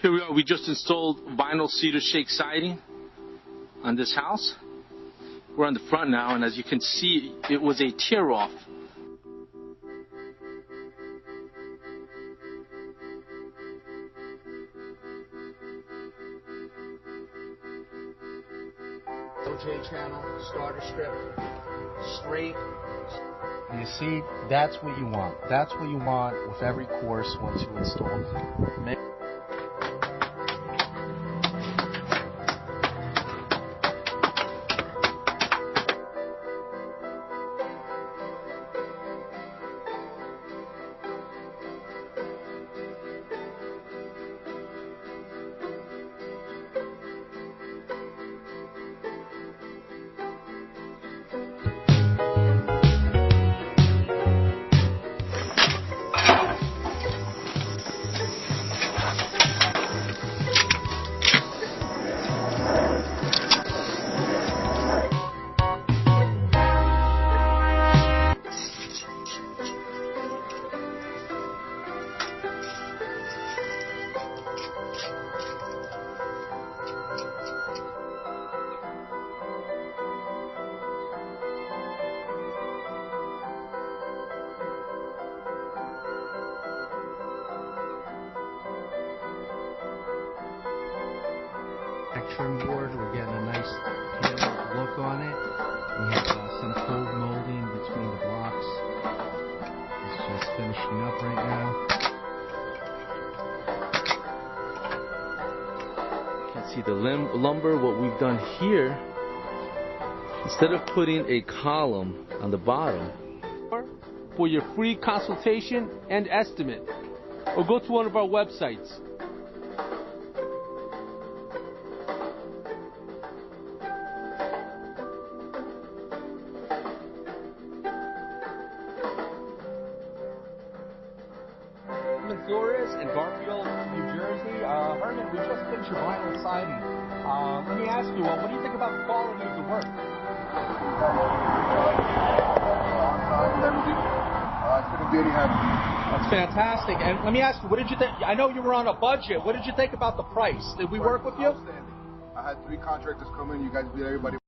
Here we are. We just installed vinyl cedar shake siding on this house. We're on the front now, and as you can see, it was a tear-off. OJ channel, starter strip, straight. You see, that's what you want. That's what you want with every course once you install it. Trim board, we're getting a nice tailored look on it. We have some cold molding between the blocks. It's just finishing up right now. You can see the lumber. What we've done here, instead of putting a column on the bottom, for your free consultation and estimate, or go to one of our websites. Flores and Garfield, New Jersey. Herman, we just finished your vinyl siding. Let me ask you, what do you think about the quality of the work? Couldn't be any happier. That's fantastic. And let me ask you, what did you think? I know you were on a budget. What did you think about the price? Did we work with you? Outstanding. I had 3 contractors come in. You guys beat everybody.